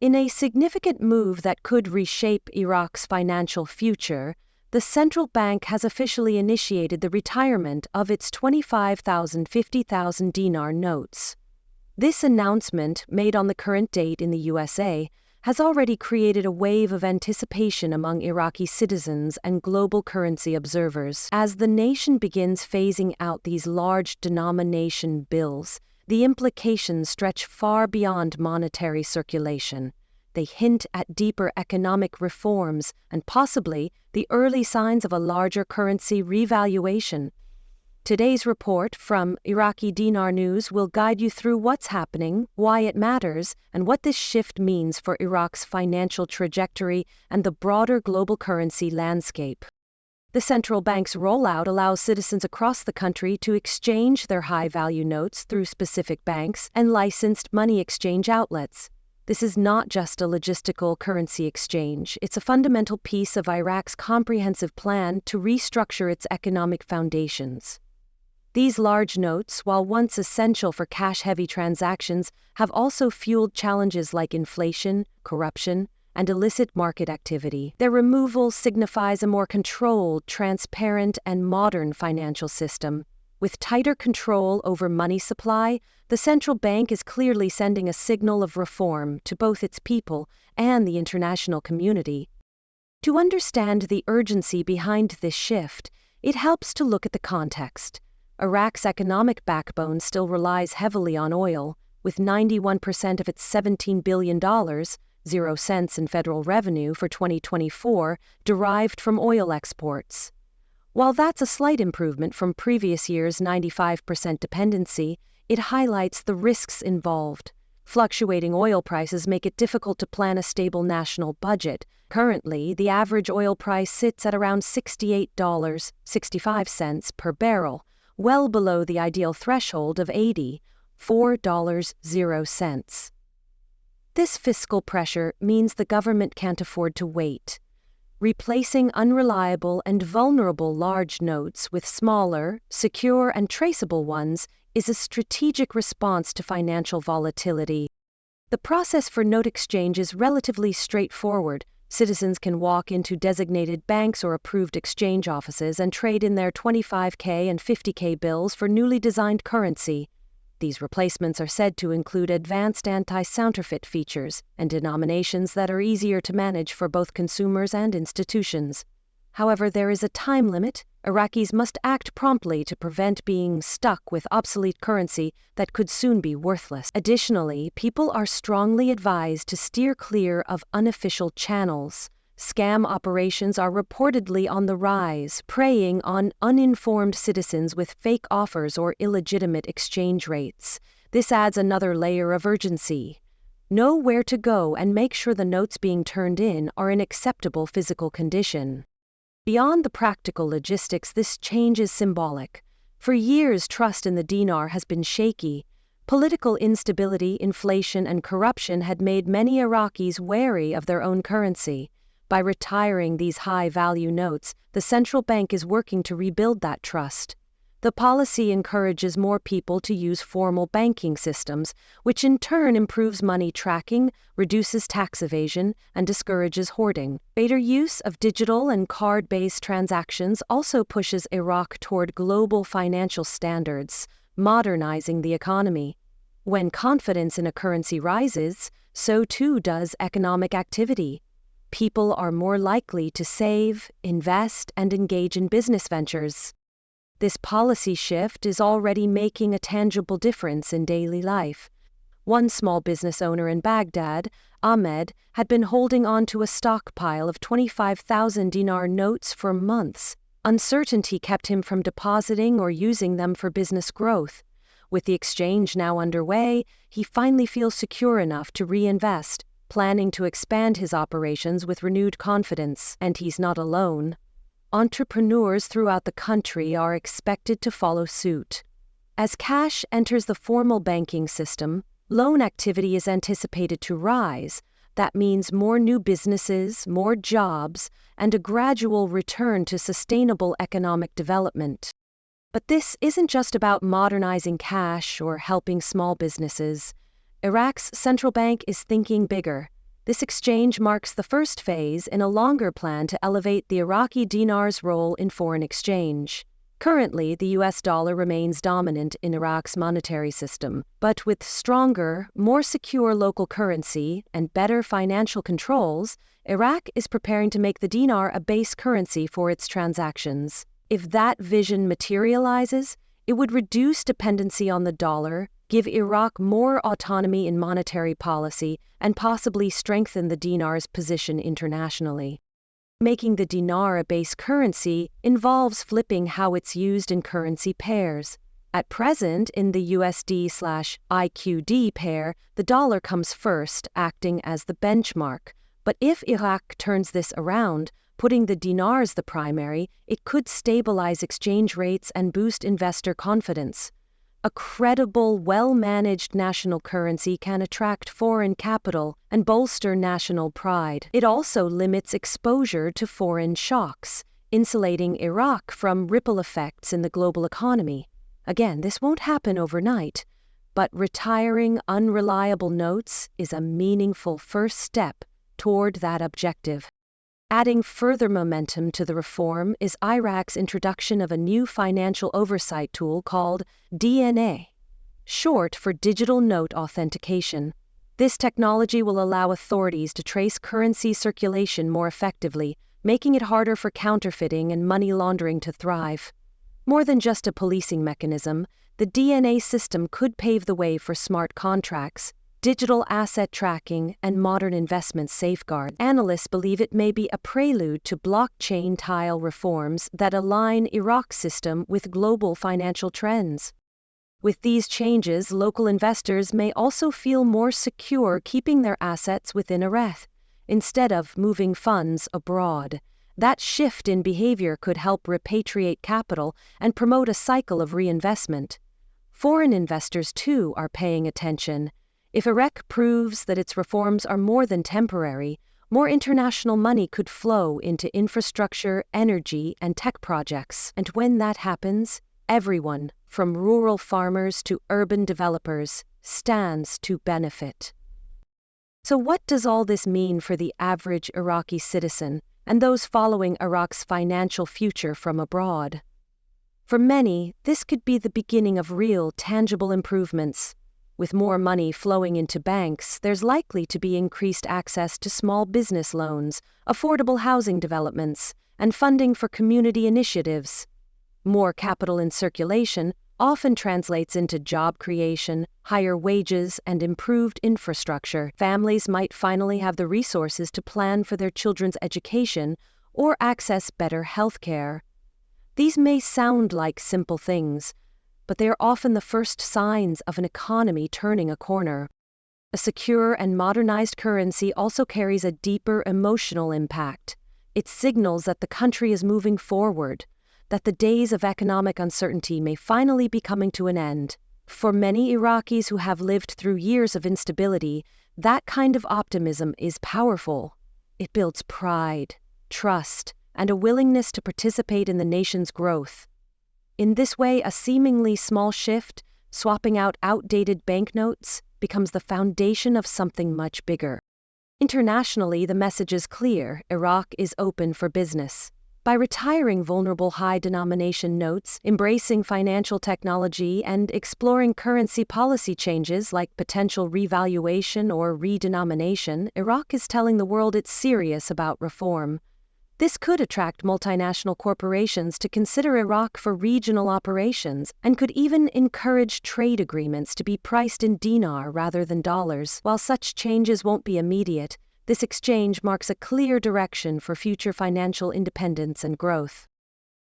In a significant move that could reshape Iraq's financial future, the central bank has officially initiated the retirement of its 25,000 50,000 dinar notes. This announcement, made on the current date in the USA, has already created a wave of anticipation among Iraqi citizens and global currency observers. As the nation begins phasing out these large denomination bills, the implications stretch far beyond monetary circulation. They hint at deeper economic reforms and possibly the early signs of a larger currency revaluation. Today's report from Iraqi Dinar News will guide you through what's happening, why it matters, and what this shift means for Iraq's financial trajectory and the broader global currency landscape. The central bank's rollout allows citizens across the country to exchange their high-value notes through specific banks and licensed money exchange outlets. This is not just a logistical currency exchange, it's a fundamental piece of Iraq's comprehensive plan to restructure its economic foundations. These large notes, while once essential for cash-heavy transactions, have also fueled challenges like inflation, corruption, and illicit market activity. Their removal signifies a more controlled, transparent, and modern financial system. With tighter control over money supply, the central bank is clearly sending a signal of reform to both its people and the international community. To understand the urgency behind this shift, it helps to look at the context. Iraq's economic backbone still relies heavily on oil, with 91% of its $17 billion, 0 cents in federal revenue for 2024, derived from oil exports. While that's a slight improvement from previous year's 95% dependency, it highlights the risks involved. Fluctuating oil prices make it difficult to plan a stable national budget. Currently, the average oil price sits at around $68.65 per barrel, well below the ideal threshold of $84.00. This fiscal pressure means the government can't afford to wait. Replacing unreliable and vulnerable large notes with smaller, secure, and traceable ones is a strategic response to financial volatility. The process for note exchange is relatively straightforward. Citizens can walk into designated banks or approved exchange offices and trade in their 25K and 50K bills for newly designed currency. These replacements are said to include advanced anti-counterfeit features and denominations that are easier to manage for both consumers and institutions. However, there is a time limit. Iraqis must act promptly to prevent being stuck with obsolete currency that could soon be worthless. Additionally, people are strongly advised to steer clear of unofficial channels. Scam operations are reportedly on the rise, preying on uninformed citizens with fake offers or illegitimate exchange rates. This adds another layer of urgency. Know where to go and make sure the notes being turned in are in acceptable physical condition. Beyond the practical logistics, this change is symbolic. For years, trust in the dinar has been shaky. Political instability, inflation, and corruption had made many Iraqis wary of their own currency. By retiring these high-value notes, the central bank is working to rebuild that trust. The policy encourages more people to use formal banking systems, which in turn improves money tracking, reduces tax evasion, and discourages hoarding. Greater use of digital and card-based transactions also pushes Iraq toward global financial standards, modernizing the economy. When confidence in a currency rises, so too does economic activity. People are more likely to save, invest, and engage in business ventures. This policy shift is already making a tangible difference in daily life. One small business owner in Baghdad, Ahmed, had been holding on to a stockpile of 25,000 dinar notes for months. Uncertainty kept him from depositing or using them for business growth. With the exchange now underway, he finally feels secure enough to reinvest, planning to expand his operations with renewed confidence. And he's not alone. Entrepreneurs throughout the country are expected to follow suit. As cash enters the formal banking system, loan activity is anticipated to rise. That means more new businesses, more jobs, and a gradual return to sustainable economic development. But this isn't just about modernizing cash or helping small businesses. Iraq's central bank is thinking bigger. This exchange marks the first phase in a longer plan to elevate the Iraqi dinar's role in foreign exchange. Currently, the US dollar remains dominant in Iraq's monetary system, but with stronger, more secure local currency and better financial controls, Iraq is preparing to make the dinar a base currency for its transactions. If that vision materializes, it would reduce dependency on the dollar, give Iraq more autonomy in monetary policy, and possibly strengthen the dinar's position internationally. Making the dinar a base currency involves flipping how it's used in currency pairs. At present, in the USD/IQD pair, the dollar comes first, acting as the benchmark. But if Iraq turns this around, putting the dinar as the primary, it could stabilize exchange rates and boost investor confidence. A credible, well-managed national currency can attract foreign capital and bolster national pride. It also limits exposure to foreign shocks, insulating Iraq from ripple effects in the global economy. Again, this won't happen overnight, but retiring unreliable notes is a meaningful first step toward that objective. Adding further momentum to the reform is Iraq's introduction of a new financial oversight tool called DNA, short for Digital Note Authentication. This technology will allow authorities to trace currency circulation more effectively, making it harder for counterfeiting and money laundering to thrive. More than just a policing mechanism, the DNA system could pave the way for smart contracts, digital asset tracking, and modern investment safeguards. Analysts believe it may be a prelude to blockchain-style reforms that align Iraq's system with global financial trends. With these changes, local investors may also feel more secure keeping their assets within Iraq, instead of moving funds abroad. That shift in behavior could help repatriate capital and promote a cycle of reinvestment. Foreign investors, too, are paying attention. If Iraq proves that its reforms are more than temporary, more international money could flow into infrastructure, energy, and tech projects. And when that happens, everyone, from rural farmers to urban developers, stands to benefit. So what does all this mean for the average Iraqi citizen and those following Iraq's financial future from abroad? For many, this could be the beginning of real, tangible improvements. With more money flowing into banks, there's likely to be increased access to small business loans, affordable housing developments, and funding for community initiatives. More capital in circulation often translates into job creation, higher wages, and improved infrastructure. Families might finally have the resources to plan for their children's education or access better health care. These may sound like simple things, but they are often the first signs of an economy turning a corner. A secure and modernized currency also carries a deeper emotional impact. It signals that the country is moving forward, that the days of economic uncertainty may finally be coming to an end. For many Iraqis who have lived through years of instability, that kind of optimism is powerful. It builds pride, trust, and a willingness to participate in the nation's growth. In this way, a seemingly small shift, swapping out outdated banknotes, becomes the foundation of something much bigger. Internationally, the message is clear: Iraq is open for business. By retiring vulnerable high-denomination notes, embracing financial technology, and exploring currency policy changes like potential revaluation or redenomination, Iraq is telling the world it's serious about reform. This could attract multinational corporations to consider Iraq for regional operations and could even encourage trade agreements to be priced in dinar rather than dollars. While such changes won't be immediate, this exchange marks a clear direction for future financial independence and growth.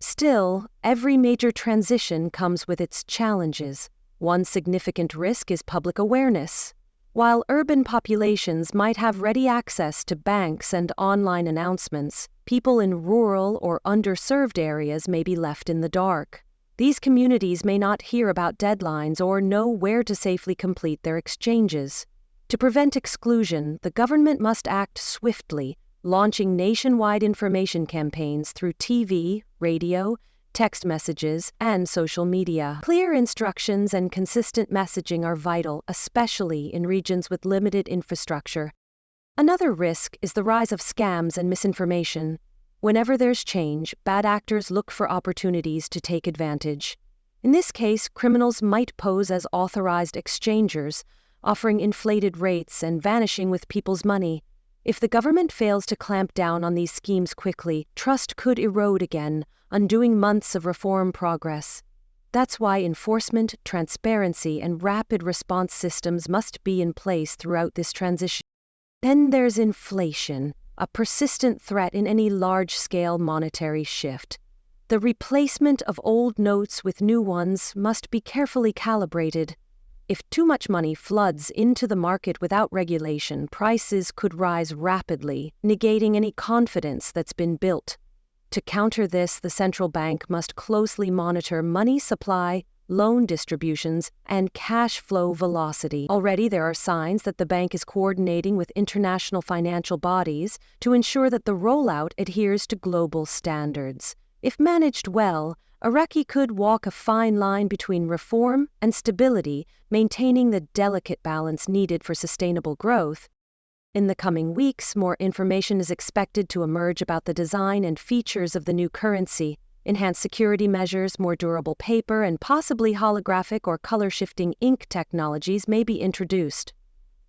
Still, every major transition comes with its challenges. One significant risk is public awareness. While urban populations might have ready access to banks and online announcements, people in rural or underserved areas may be left in the dark. These communities may not hear about deadlines or know where to safely complete their exchanges. To prevent exclusion, the government must act swiftly, launching nationwide information campaigns through TV, radio, text messages, and social media. Clear instructions and consistent messaging are vital, especially in regions with limited infrastructure. Another risk is the rise of scams and misinformation. Whenever there's change, bad actors look for opportunities to take advantage. In this case, criminals might pose as authorized exchangers, offering inflated rates and vanishing with people's money. If the government fails to clamp down on these schemes quickly, trust could erode again, undoing months of reform progress. That's why enforcement, transparency, and rapid response systems must be in place throughout this transition. Then there's inflation, a persistent threat in any large-scale monetary shift. The replacement of old notes with new ones must be carefully calibrated. If too much money floods into the market without regulation, prices could rise rapidly, negating any confidence that's been built. To counter this, the central bank must closely monitor money supply, loan distributions, and cash flow velocity. Already there are signs that the bank is coordinating with international financial bodies to ensure that the rollout adheres to global standards. If managed well, Iraqi could walk a fine line between reform and stability, maintaining the delicate balance needed for sustainable growth. In the coming weeks, more information is expected to emerge about the design and features of the new currency. Enhanced security measures, more durable paper, and possibly holographic or color-shifting ink technologies may be introduced.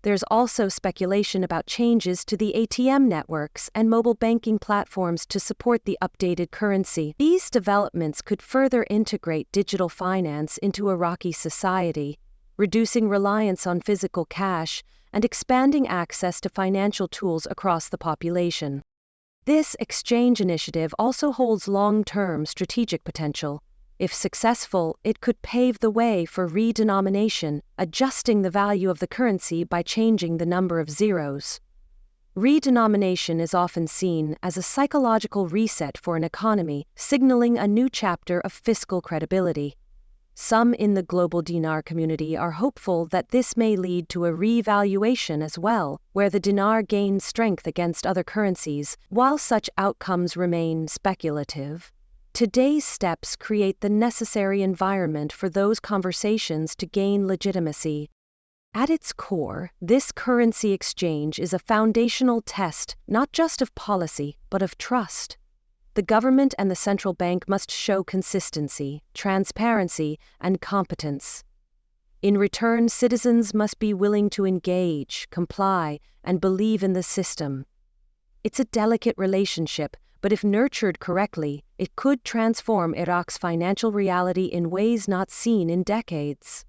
There's also speculation about changes to the ATM networks and mobile banking platforms to support the updated currency. These developments could further integrate digital finance into Iraqi society, reducing reliance on physical cash and expanding access to financial tools across the population. This exchange initiative also holds long-term strategic potential. If successful, it could pave the way for redenomination, adjusting the value of the currency by changing the number of zeros. Redenomination is often seen as a psychological reset for an economy, signaling a new chapter of fiscal credibility. Some in the global dinar community are hopeful that this may lead to a revaluation as well, where the dinar gains strength against other currencies. While such outcomes remain speculative, today's steps create the necessary environment for those conversations to gain legitimacy. At its core, this currency exchange is a foundational test not just of policy, but of trust. The government and the central bank must show consistency, transparency, and competence. In return, citizens must be willing to engage, comply, and believe in the system. It's a delicate relationship, but if nurtured correctly, it could transform Iraq's financial reality in ways not seen in decades.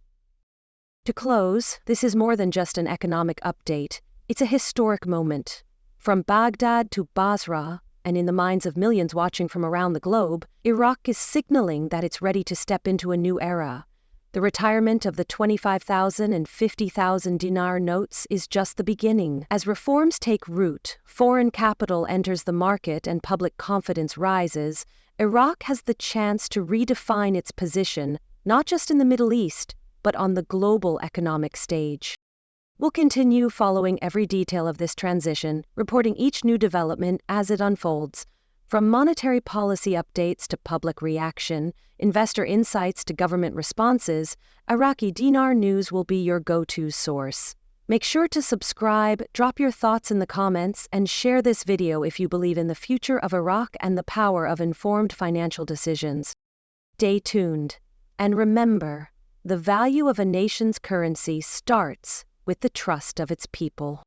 To close, this is more than just an economic update. It's a historic moment. From Baghdad to Basra, and in the minds of millions watching from around the globe, Iraq is signaling that it's ready to step into a new era. The retirement of the 25,000 and 50,000 dinar notes is just the beginning. As reforms take root, foreign capital enters the market and public confidence rises, Iraq has the chance to redefine its position, not just in the Middle East, but on the global economic stage. We'll continue following every detail of this transition, reporting each new development as it unfolds. From monetary policy updates to public reaction, investor insights to government responses, Iraqi Dinar News will be your go-to source. Make sure to subscribe, drop your thoughts in the comments, and share this video if you believe in the future of Iraq and the power of informed financial decisions. Stay tuned. And remember, the value of a nation's currency starts with the trust of its people.